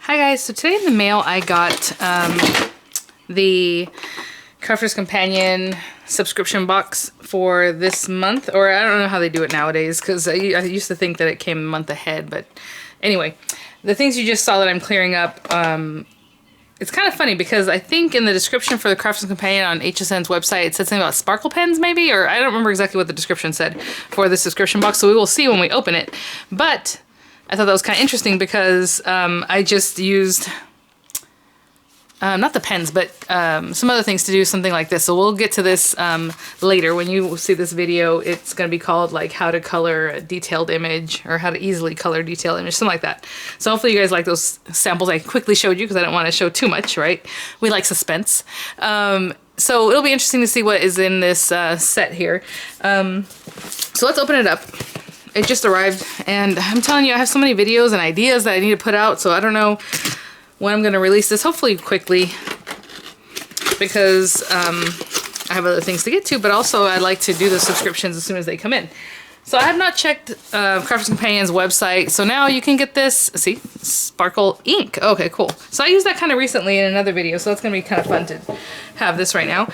Hi guys, so today in the mail I got the Crafter's Companion subscription box for this month, or I don't know how they do it nowadays because I used to think that it came a month ahead, but anyway, the things you just saw that I'm clearing up, it's kind of funny because I think in the description for the Crafter's Companion on HSN's website it said something about sparkle pens maybe, or I don't remember exactly what the description said for the subscription box, so we will see when we open it, but I thought that was kind of interesting because I just used, not the pens, but some other things to do something like this. So we'll get to this later. When you see this video, it's going to be called like how to color a detailed image or how to easily color a detailed image, something like that. So hopefully you guys like those samples I quickly showed you because I don't want to show too much, right? We like suspense. So it'll be interesting to see what is in this set here. So let's open it up. It just arrived, and I'm telling you, I have so many videos and ideas that I need to put out, so I don't know when I'm going to release this, hopefully quickly, because I have other things to get to, but also I like to do the subscriptions as soon as they come in. So I have not checked Crafter's Companion's website, so now you can get this, see, sparkle ink. Okay, cool. So I used that kind of recently in another video, so that's going to be kind of fun to have this right now.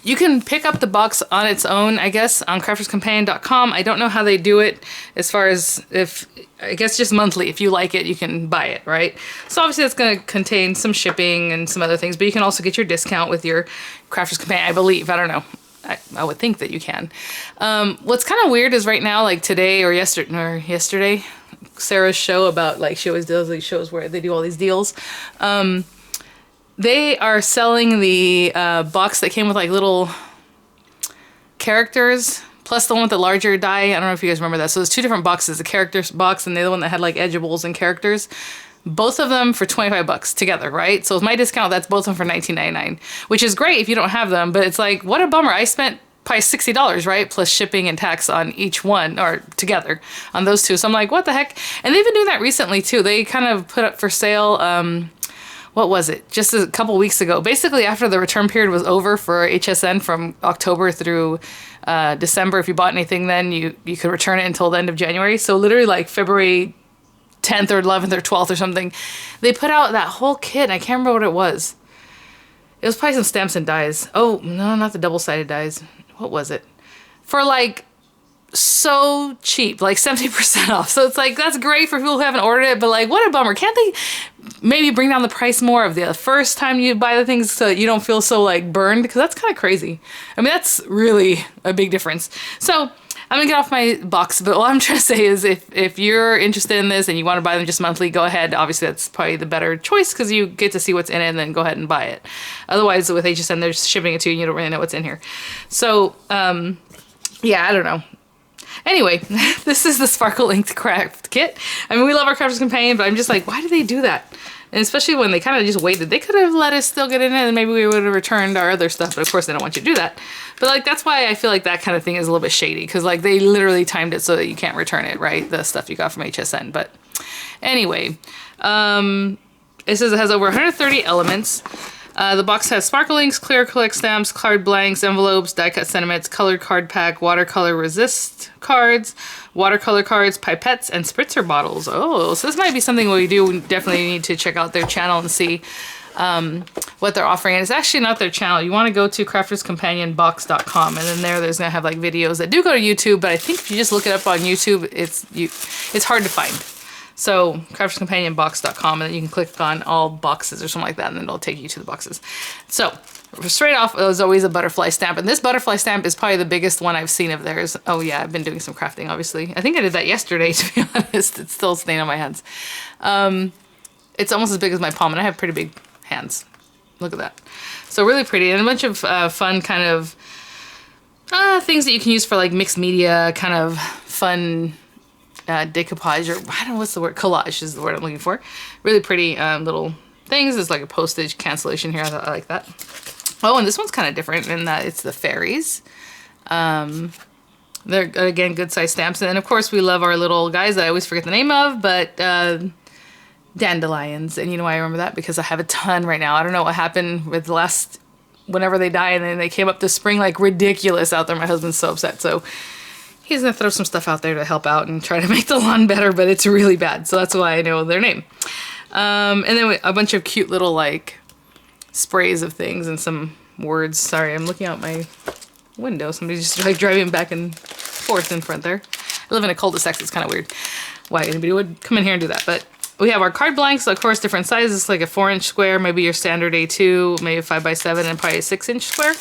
You can pick up the box on its own, I guess, on crafterscompanion.com. I don't know how they do it as far as if, I guess just monthly. If you like it, you can buy it, right? So obviously that's going to contain some shipping and some other things, but you can also get your discount with your Crafter's Companion, I believe. I don't know. I would think that you can. What's kind of weird is right now, like today or yesterday, Sarah's show about, like, she always does these shows where they do all these deals. They are selling the box that came with like little characters, plus the one with the larger die. I don't know if you guys remember that. So there's two different boxes, the characters box and the other one that had like edgeables and characters. Both of them for 25 bucks together, right? So with my discount, that's both of them for $19.99, which is great if you don't have them, but it's like, what a bummer. I spent probably $60, right? Plus shipping and tax on each one, or together on those two. So I'm like, what the heck? And they've been doing that recently too. They kind of put up for sale, what was it? Just a couple weeks ago. Basically, after the return period was over for HSN from October through December, if you bought anything then, you could return it until the end of January. So literally like February 10th or 11th or 12th or something, they put out that whole kit. I can't remember what it was. It was probably some stamps and dies. Oh, no, not the double-sided dies. What was it? For like so cheap, like 70% off. So it's like, that's great for people who haven't ordered it, but like, what a bummer. Can't they maybe bring down the price more of the first time you buy the things so that you don't feel so like burned? Because that's kind of crazy. I mean, that's really a big difference. So I'm gonna get off my box, but what I'm trying to say is if you're interested in this and you want to buy them just monthly, go ahead. Obviously that's probably the better choice because you get to see what's in it and then go ahead and buy it. Otherwise with HSN, they're shipping it to you and you don't really know what's in here. So yeah, I don't know. Anyway, this is the Sparkle Inked Craft Kit. I mean, we love our Crafter's Companion, but I'm just like, why do they do that? And especially when they kind of just waited. They could have let us still get in it and maybe we would have returned our other stuff, but of course they don't want you to do that. But like, that's why I feel like that kind of thing is a little bit shady, because like they literally timed it so that you can't return it, right? The stuff you got from HSN. But anyway, it says it has over 130 elements. The box has sparkle inks, clear acrylic stamps, card blanks, envelopes, die-cut sentiments, colored card pack, watercolor resist cards, watercolor cards, pipettes, and spritzer bottles. Oh, so this might be something we do. We definitely need to check out their channel and see what they're offering. And it's actually not their channel. You want to go to crafterscompanionbox.com, and then there's going to have like videos that do go to YouTube, but I think if you just look it up on YouTube, it's hard to find. So crafterscompanionbox.com, and then you can click on all boxes or something like that, and then it'll take you to the boxes. So straight off, there's always a butterfly stamp, and this butterfly stamp is probably the biggest one I've seen of theirs. Oh yeah, I've been doing some crafting, obviously. I think I did that yesterday, to be honest. It's still staying on my hands. It's almost as big as my palm, and I have pretty big hands. Look at that. So really pretty, and a bunch of fun kind of things that you can use for like mixed media, kind of fun decoupage, or I don't know what's the word, collage is the word I'm looking for. Really pretty little things. There's like a postage cancellation here. I like that. Oh, and this one's kind of different in that it's the Fairies. They're again good size stamps, and then of course we love our little guys that I always forget the name of, but dandelions. And you know why I remember that? Because I have a ton right now. I don't know what happened with the last, whenever they die, and then they came up this spring like ridiculous out there. My husband's so upset. So He's gonna throw some stuff out there to help out and try to make the lawn better, but it's really bad, so that's why I know their name. And then a bunch of cute little like sprays of things and some words. Sorry, I'm looking out my window. Somebody's just like driving back and forth in front there. I live in a cul-de-sac, so it's kind of weird why anybody would come in here and do that. But we have our card blanks, of course, different sizes, like a 4-inch square, maybe your standard A2, maybe a 5x7, and probably a 6-inch square.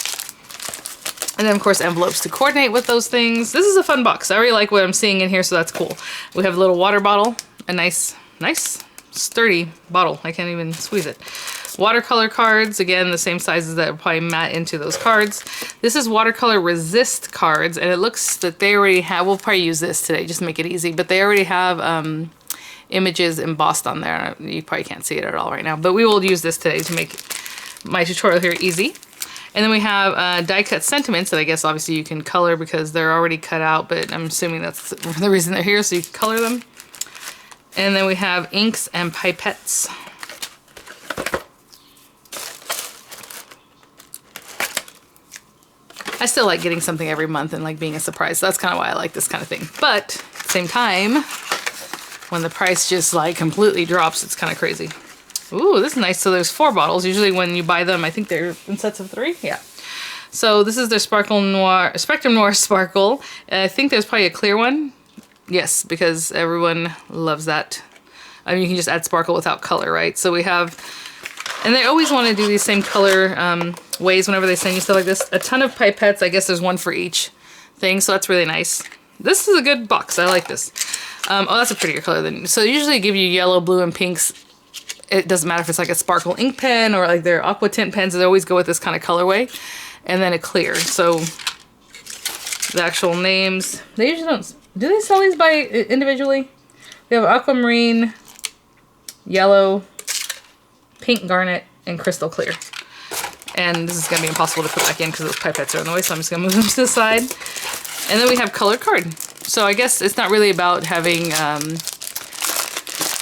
And then, of course, envelopes to coordinate with those things. This is a fun box. I really like what I'm seeing in here, so that's cool. We have a little water bottle, a nice, sturdy bottle. I can't even squeeze it. Watercolor cards, again, the same sizes that probably mat into those cards. This is watercolor resist cards, and it looks that they already have, we'll probably use this today just to make it easy, but they already have images embossed on there. You probably can't see it at all right now, but we will use this today to make my tutorial here easy. And then we have die cut sentiments that I guess obviously you can color because they're already cut out, but I'm assuming that's the reason they're here, so you can color them. And then we have inks and pipettes. I still like getting something every month and like being a surprise. So that's kind of why I like this kind of thing. But at the same time, when the price just like completely drops, it's kind of crazy. Ooh, this is nice. So there's 4 bottles. Usually when you buy them, I think they're in sets of 3. Yeah. So this is their Spectrum Noir Sparkle. I think there's probably a clear one. Yes, because everyone loves that. I mean, you can just add sparkle without color, right? So we have, and they always want to do these same color ways whenever they send you stuff like this. A ton of pipettes. I guess there's one for each thing, so that's really nice. This is a good box. I like this. Oh, that's a prettier color than, so they usually give you yellow, blue, and pinks. It doesn't matter if it's like a sparkle ink pen or like their aqua tint pens. They always go with this kind of colorway, and then a clear. So the actual names, they usually don't. Do they sell these by individually? We have aquamarine, yellow, pink garnet, and crystal clear. And this is gonna be impossible to put back in because those pipettes are in the way, so I'm just gonna move them to the side. And then we have colored card. So I guess it's not really about having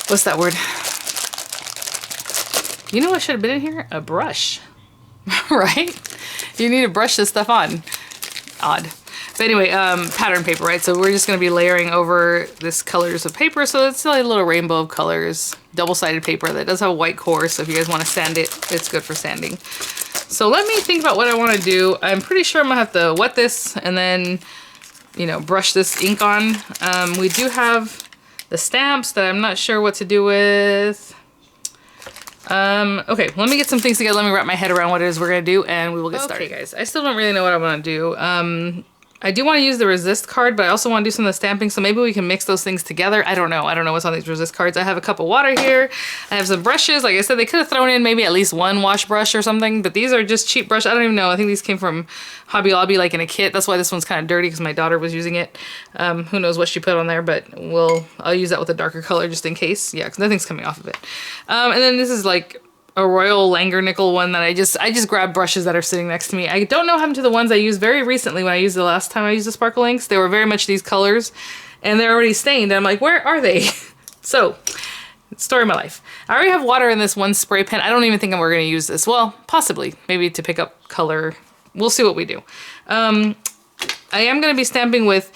what's that word? You know what should have been in here? A brush, right? You need to brush this stuff on. Odd. But anyway, pattern paper, right? So we're just going to be layering over this colors of paper. So it's like a little rainbow of colors. Double-sided paper that does have a white core. So if you guys want to sand it, it's good for sanding. So let me think about what I want to do. I'm pretty sure I'm going to have to wet this and then, you know, brush this ink on. We do have the stamps that I'm not sure what to do with. Okay, let me get some things together. Let me wrap my head around what it is we're going to do, and we will get started. Okay, guys, I still don't really know what I want to do. I do want to use the resist card, but I also want to do some of the stamping, so maybe we can mix those things together. I don't know. I don't know what's on these resist cards. I have a cup of water here. I have some brushes. Like I said, they could have thrown in maybe at least one wash brush or something, but these are just cheap brushes. I don't even know. I think these came from Hobby Lobby, like in a kit. That's why this one's kind of dirty, because my daughter was using it. Who knows what she put on there, but I'll use that with a darker color just in case. Yeah, because nothing's coming off of it. And then this is like a Royal Langernickel one that I just grabbed brushes that are sitting next to me. I don't know what happened to the ones I used very recently when I used the last time I used the sparkle inks. They were very much these colors and they're already stained. And I'm like, where are they? So, story of my life. I already have water in this one spray pen. I don't even think we're going to use this. Well, possibly. Maybe to pick up color. We'll see what we do. I am going to be stamping with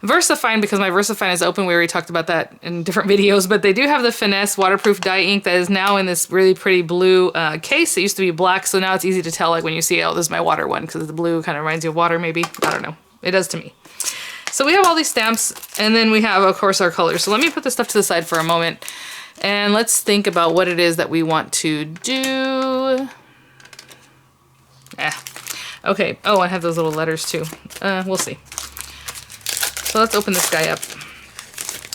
VersaFine because my VersaFine is open. We already talked about that in different videos, but they do have the Finesse waterproof dye ink that is now in this really pretty blue case. It used to be black, so now it's easy to tell like when you see, oh, this is my water one, because the blue kind of reminds you of water maybe. I don't know. It does to me. So we have all these stamps, and then we have, of course, our colors. So let me put this stuff to the side for a moment, and let's think about what it is that we want to do. Okay. Oh, I have those little letters too. We'll see. So let's open this guy up.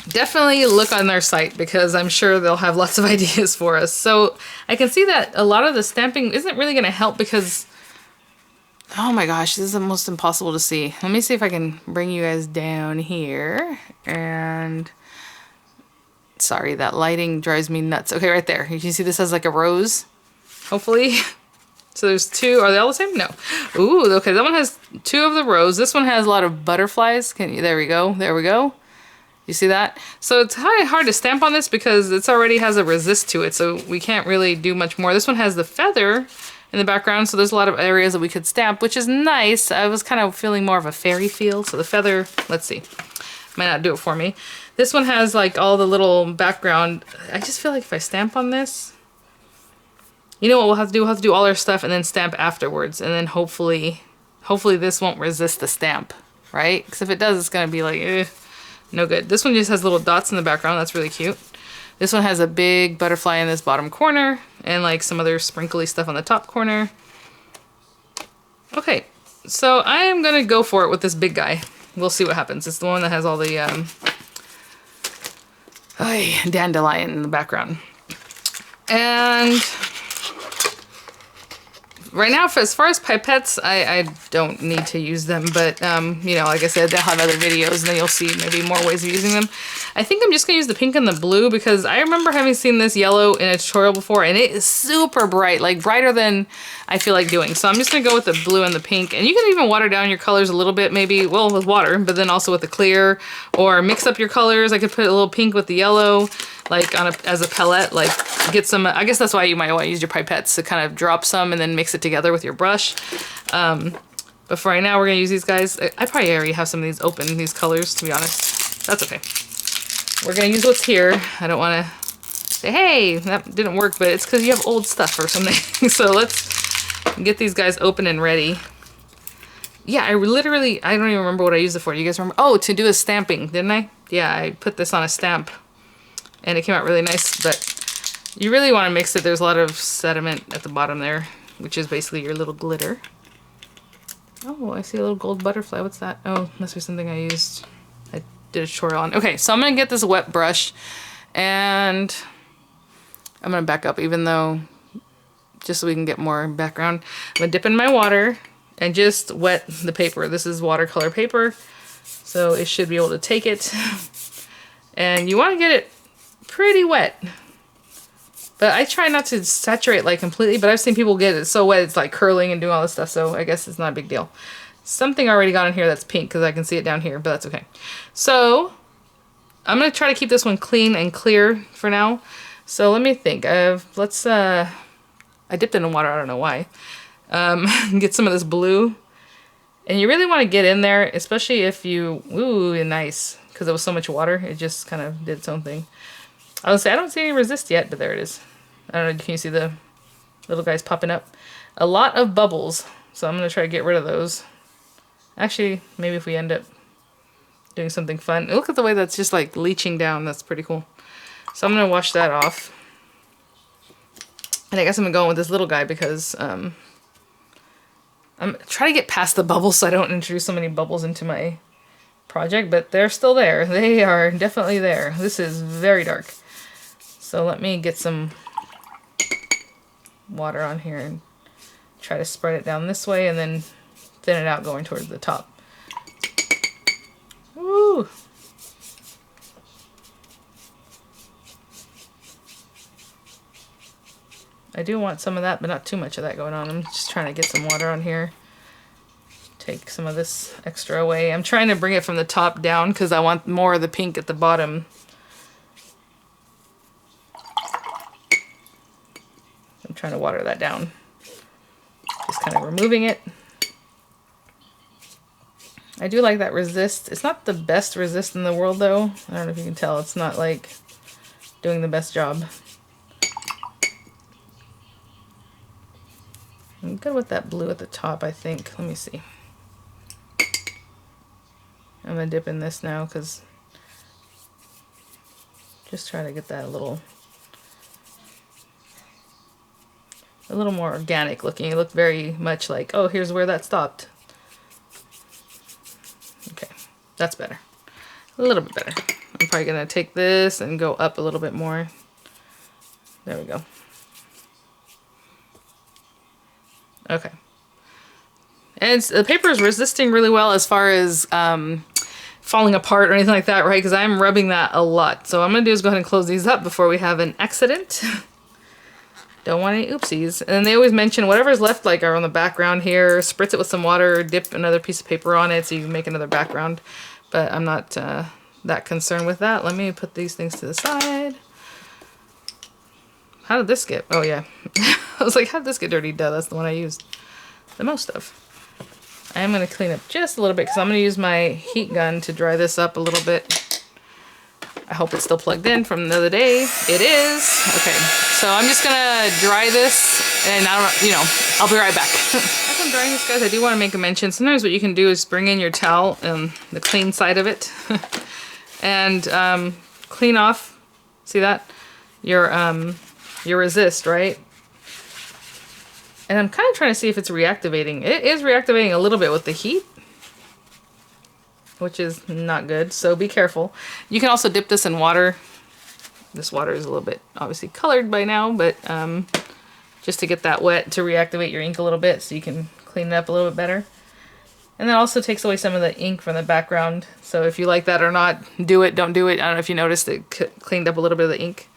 Definitely look on their site because I'm sure they'll have lots of ideas for us. So I can see that a lot of the stamping isn't really going to help because, oh my gosh, this is almost impossible to see. Let me see if I can bring you guys down here. And sorry, that lighting drives me nuts. Okay, right there. You can see this has like a rose, hopefully. So there's 2. Are they all the same? No. Ooh, okay. That one has 2 of the rows. This one has a lot of butterflies. There we go. There we go. You see that? So it's kind of hard to stamp on this because it already has a resist to it. So we can't really do much more. This one has the feather in the background. So there's a lot of areas that we could stamp, which is nice. I was kind of feeling more of a fairy feel. So the feather, let's see, might not do it for me. This one has like all the little background. I just feel like if I stamp on this, you know what we'll have to do? We'll have to do all our stuff and then stamp afterwards. And then hopefully this won't resist the stamp, right? Because if it does, it's going to be like, no good. This one just has little dots in the background. That's really cute. This one has a big butterfly in this bottom corner and like some other sprinkly stuff on the top corner. Okay, so I am going to go for it with this big guy. We'll see what happens. It's the one that has all the dandelion in the background. And right now, as far as pipettes, I don't need to use them, but, you know, like I said, they'll have other videos, and then you'll see maybe more ways of using them. I think I'm just going to use the pink and the blue, because I remember having seen this yellow in a tutorial before, and it is super bright, like brighter than I feel like doing. So I'm just going to go with the blue and the pink, and you can even water down your colors a little bit, maybe, well, with water, but then also with the clear, or mix up your colors. I could put a little pink with the yellow, like as a palette, like get some, I guess that's why you might want to use your pipettes, to kind of drop some and then mix it together with your brush. But for right now, we're going to use these guys. I probably already have some of these open, these colors, to be honest. That's okay. We're going to use what's here. I don't want to say, hey, that didn't work, but it's because you have old stuff or something. So let's get these guys open and ready. Yeah, I don't even remember what I used it for. Do you guys remember? Oh, to do a stamping, didn't I? Yeah, I put this on a stamp and it came out really nice, but you really want to mix it. There's a lot of sediment at the bottom there, which is basically your little glitter. Oh, I see a little gold butterfly. What's that? Oh, must be something I used. I did a tutorial on. Okay, so I'm going to get this wet brush and I'm going to back up, even though, just so we can get more background. I'm going to dip in my water and just wet the paper. This is watercolor paper, so it should be able to take it. And you want to get it pretty wet. But I try not to saturate like completely, but I've seen people get it so wet it's like curling and doing all this stuff, so I guess it's not a big deal. Something already got in here that's pink because I can see it down here, but that's okay. So I'm going to try to keep this one clean and clear for now. So let me think. I dipped it in water, I don't know why. Get some of this blue. And you really want to get in there, especially if you, ooh, nice. Because there was so much water, it just kind of did its own thing. I would say I don't see any resist yet, but there it is. I don't know, can you see the little guys popping up? A lot of bubbles, so I'm going to try to get rid of those. Actually, maybe if we end up doing something fun. Look at the way that's just like leaching down, that's pretty cool. So I'm going to wash that off. And I guess I'm going to go with this little guy because I'm trying to get past the bubbles so I don't introduce so many bubbles into my project, but they're still there. They are definitely there. This is very dark. So let me get some water on here and try to spread it down this way and then thin it out going towards the top. Woo! I do want some of that, but not too much of that going on. I'm just trying to get some water on here. Take some of this extra away. I'm trying to bring it from the top down because I want more of the pink at the bottom. I'm trying to water that down. Just kind of removing it. I do like that resist. It's not the best resist in the world though. I don't know if you can tell. It's not like doing the best job. I'm good with that blue at the top, I think. Let me see. I'm going to dip in this now because just try to get that a little more organic looking. It looked very much like, oh, here's where that stopped. Okay, that's better. A little bit better. I'm probably going to take this and go up a little bit more. There we go. Okay. And the paper is resisting really well as far as falling apart or anything like that, right? Because I'm rubbing that a lot. So what I'm going to do is go ahead and close these up before we have an accident. Don't want any oopsies. And then they always mention whatever's left like are on the background here, spritz it with some water, dip another piece of paper on it so you can make another background. But I'm not that concerned with that. Let me put these things to the side. how did this get? Oh yeah. I was like, how did this get dirty? Duh, that's the one I used the most of. I am going to clean up just a little bit because I'm going to use my heat gun to dry this up a little bit. I hope it's still plugged in from the other day. It is. Okay, so I'm just going to dry this and I'll be right back. As I'm drying this, guys, I do want to make a mention. Sometimes what you can do is bring in your towel and the clean side of it and clean off, see that? Your resist, right? And I'm kind of trying to see if it's reactivating. It is reactivating a little bit with the heat, which is not good, so be careful. You can also dip this in water. This water is a little bit obviously colored by now, but just to get that wet to reactivate your ink a little bit so you can clean it up a little bit better. And that also takes away some of the ink from the background. So if you like that or not, do it, don't do it. I don't know if you noticed it cleaned up a little bit of the ink.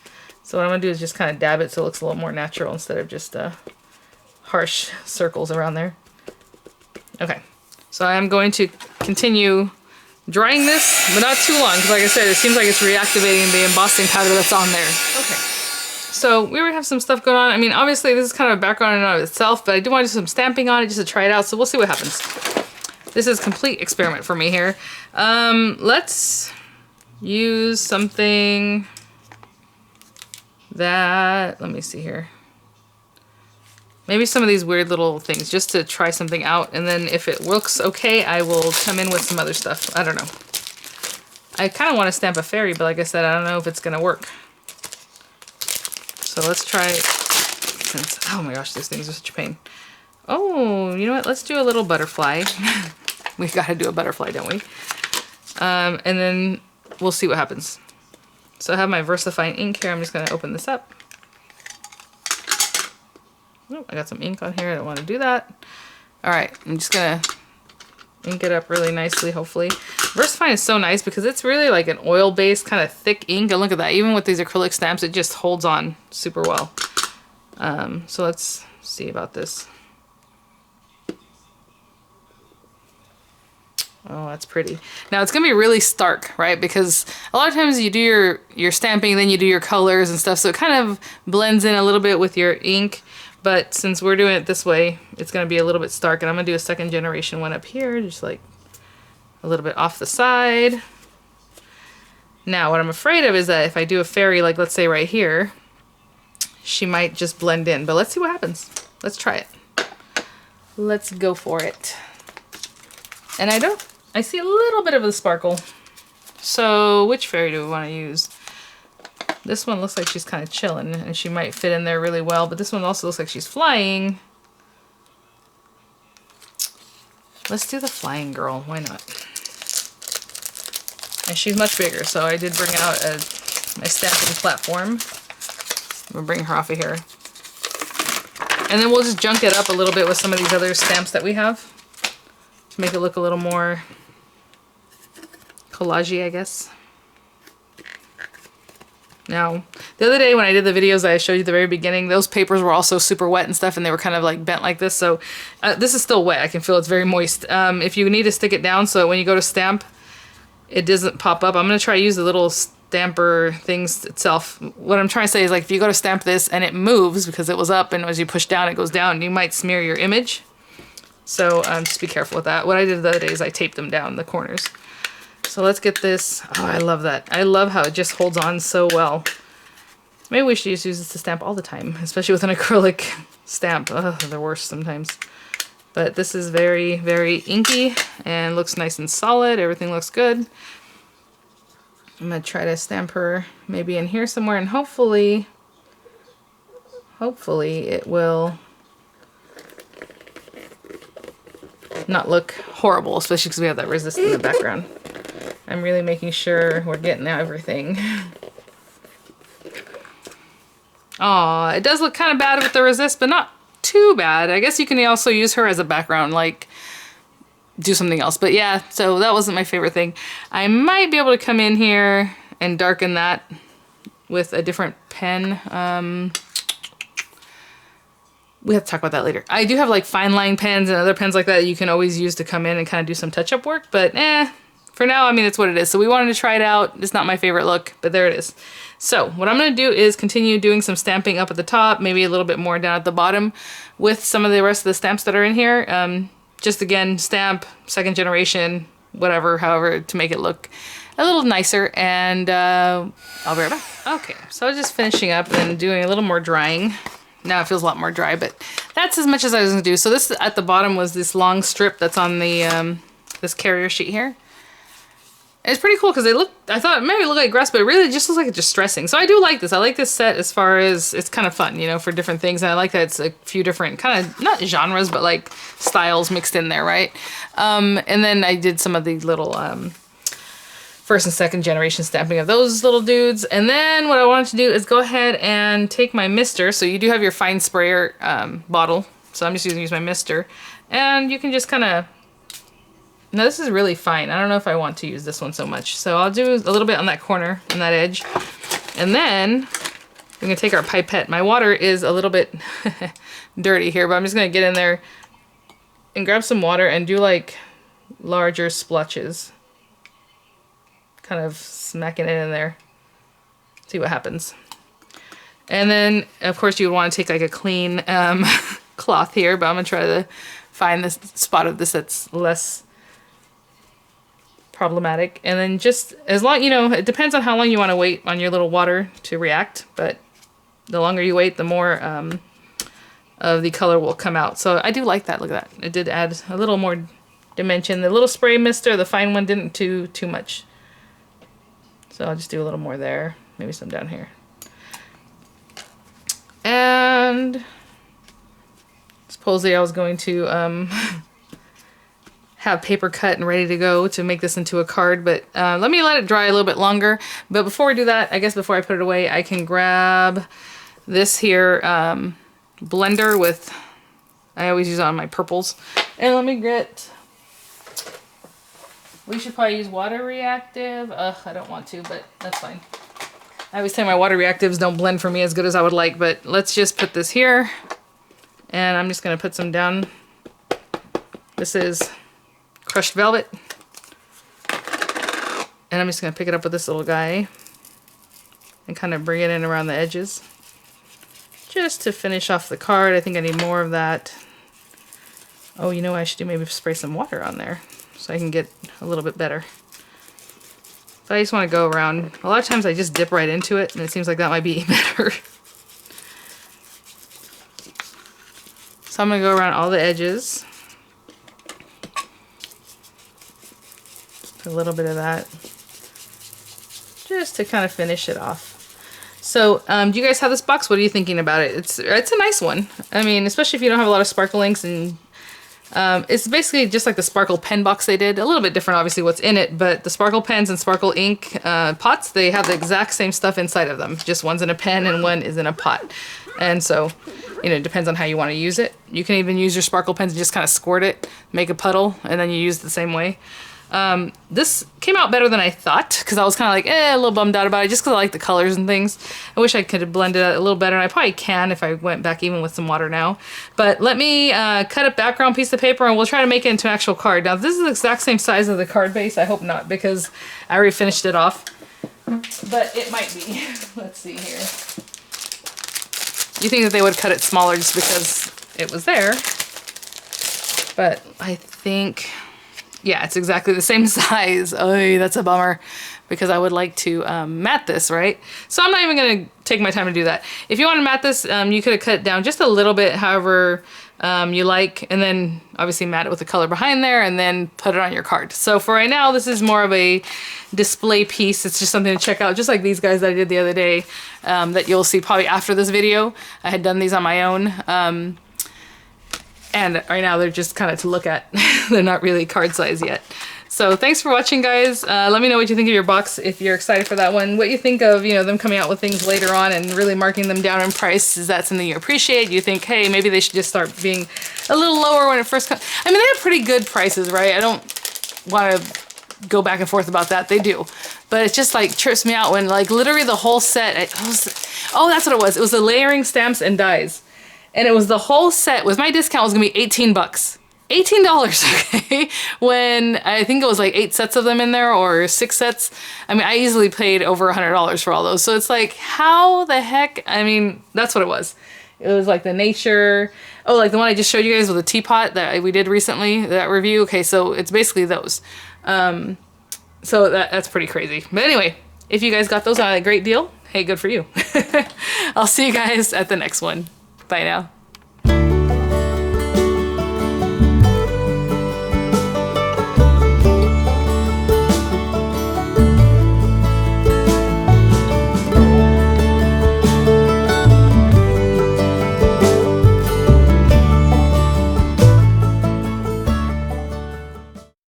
So what I'm going to do is just kind of dab it so it looks a little more natural instead of just harsh circles around there. Okay, so I'm going to continue drying this, but not too long, because like I said, it seems like it's reactivating the embossing powder that's on there. Okay, so we already have some stuff going on. I mean, obviously this is kind of a background in and of itself, but I do want to do some stamping on it just to try it out, so we'll see what happens. This is a complete experiment for me here. Let's use something that, let me see here. Maybe some of these weird little things just to try something out, and then if it looks okay, I will come in with some other stuff. I don't know. I kind of want to stamp a fairy, but like I said, I don't know if it's going to work. So let's try, since, oh my gosh, these things are such a pain. Oh, you know what? Let's do a little butterfly. We got to do a butterfly, don't we? And then we'll see what happens. So I have my VersaFine ink here. I'm just going to open this up. Oh, I got some ink on here. I don't want to do that. All right, I'm just gonna ink it up really nicely, hopefully. VersaFine is so nice because it's really like an oil-based kind of thick ink. And look at that, even with these acrylic stamps, it just holds on super well. So let's see about this. Oh, that's pretty. Now it's gonna be really stark, right? Because a lot of times you do your stamping, then you do your colors and stuff, so it kind of blends in a little bit with your ink. But since we're doing it this way, it's going to be a little bit stark. And I'm going to do a second generation one up here, just like a little bit off the side. Now, what I'm afraid of is that if I do a fairy, like let's say right here, she might just blend in. But let's see what happens. Let's try it. Let's go for it. And I see a little bit of a sparkle. So which fairy do we want to use? This one looks like she's kind of chilling and she might fit in there really well, but this one also looks like she's flying. Let's do the flying girl, why not? And she's much bigger, so I did bring out my stamping platform. I'm gonna bring her off of here. And then we'll just junk it up a little bit with some of these other stamps that we have to make it look a little more collagey, I guess. Now, the other day when I did the videos that I showed you at the very beginning, those papers were also super wet and stuff, and they were kind of like bent like this. So this is still wet. I can feel it's very moist. If you need to stick it down so when you go to stamp, it doesn't pop up. I'm going to try to use the little stamper things itself. What I'm trying to say is, like, if you go to stamp this and it moves because it was up, and as you push down, it goes down, you might smear your image. So just be careful with that. What I did the other day is I taped them down the corners. So let's get this. Oh, I love that. I love how it just holds on so well. Maybe we should just use this to stamp all the time, especially with an acrylic stamp. Ugh, they're worse sometimes. But this is very, very inky and looks nice and solid. Everything looks good. I'm going to try to stamp her maybe in here somewhere, and hopefully it will not look horrible, especially because we have that resist in the background. I'm really making sure we're getting everything. Aw, it does look kind of bad with the resist, but not too bad. I guess you can also use her as a background, like do something else. But yeah, so that wasn't my favorite thing. I might be able to come in here and darken that with a different pen. We have to talk about that later. I do have like fine line pens and other pens like that you can always use to come in and kind of do some touch-up work, but for now, I mean, it's what it is. So we wanted to try it out. It's not my favorite look, but there it is. So what I'm going to do is continue doing some stamping up at the top, maybe a little bit more down at the bottom with some of the rest of the stamps that are in here. Just again, stamp, second generation, whatever, however, to make it look a little nicer. And I'll be right back. Okay, so I was just finishing up and doing a little more drying. Now it feels a lot more dry, but that's as much as I was going to do. So this at the bottom was this long strip that's on the this carrier sheet here. And it's pretty cool because they look, I thought it maybe look like grass, but it really just looks like it's distressing. So I do like this. I like this set as far as it's kind of fun, you know, for different things. And I like that it's a few different kind of, not genres, but like styles mixed in there, right? And then I did some of the little first and second generation stamping of those little dudes. And then what I wanted to do is go ahead and take my mister. So you do have your fine sprayer bottle. So I'm just going to use my mister. And you can just kind of, now this is really fine. I don't know if I want to use this one so much. So I'll do a little bit on that corner, on that edge. And then we're gonna take our pipette. My water is a little bit dirty here, but I'm just gonna get in there and grab some water and do like larger splotches. Kind of smacking it in there. See what happens. And then of course you would want to take like a clean cloth here, but I'm gonna try to find this spot of this that's less problematic. And then just as long, you know, it depends on how long you want to wait on your little water to react, but the longer you wait, the more of the color will come out. So I do like that. Look at that. It did add a little more dimension. The little spray mister, the fine one, didn't do too much. So I'll just do a little more there. Maybe some down here. And supposedly I was going to have paper cut and ready to go to make this into a card, but let me let it dry a little bit longer. But before we do that, I guess before I put it away, I can grab this here blender with, I always use it on my purples. And let me get, we should probably use water reactive. I don't want to, but that's fine. I always say my water reactives don't blend for me as good as I would like, but let's just put this here. And I'm just gonna put some down. This is crushed velvet. And I'm just going to pick it up with this little guy and kind of bring it in around the edges just to finish off the card. I think I need more of that. Oh, you know what I should do? Maybe spray some water on there so I can get a little bit better. But I just want to go around. A lot of times I just dip right into it and it seems like that might be better. So I'm going to go around all the edges. A little bit of that just to kind of finish it off. So do you guys have this box? What are you thinking about it? It's a nice one. I mean, especially if you don't have a lot of sparkle inks, and it's basically just like the sparkle pen box they did. A little bit different obviously what's in it, but the sparkle pens and sparkle ink pots, they have the exact same stuff inside of them. Just one's in a pen and one is in a pot. And so, you know, it depends on how you want to use it. You can even use your sparkle pens and just kind of squirt it, make a puddle, and then you use it the same way. This came out better than I thought because I was kind of like, a little bummed out about it just because I like the colors and things. I wish I could have blended it a little better, and I probably can if I went back even with some water now. But let me cut a background piece of paper and we'll try to make it into an actual card. Now this is the exact same size of the card base. I hope not because I already finished it off. But it might be. Let's see here. You think that they would cut it smaller just because it was there. But I think... yeah, it's exactly the same size. Oh, that's a bummer because I would like to mat this, right? So I'm not even going to take my time to do that. If you want to mat this, you could have cut it down just a little bit, however you like, and then obviously mat it with the color behind there and then put it on your card. So for right now, this is more of a display piece. It's just something to check out, just like these guys that I did the other day that you'll see probably after this video. I had done these on my own. And right now they're just kind of to look at. They're not really card size yet. So thanks for watching, guys. Let me know what you think of your box if you're excited for that one. What you think of, you know, them coming out with things later on and really marking them down in price. Is that something you appreciate? You think, hey, maybe they should just start being a little lower when it first comes? I mean, they have pretty good prices, right? I don't want to go back and forth about that. They do. But it just like trips me out when like literally the whole set, oh, that's what it was. It was the layering stamps and dies. And it was the whole set with my discount was gonna be 18 bucks. $18, okay? When I think it was like 8 sets of them in there or 6 sets. I mean, I easily paid over $100 for all those. So it's like, how the heck? I mean, that's what it was. It was like the nature. Oh, like the one I just showed you guys with the teapot that we did recently, that review. Okay, so it's basically those. So that's pretty crazy. But anyway, if you guys got those on a great deal, hey, good for you. I'll see you guys at the next one. Bye now.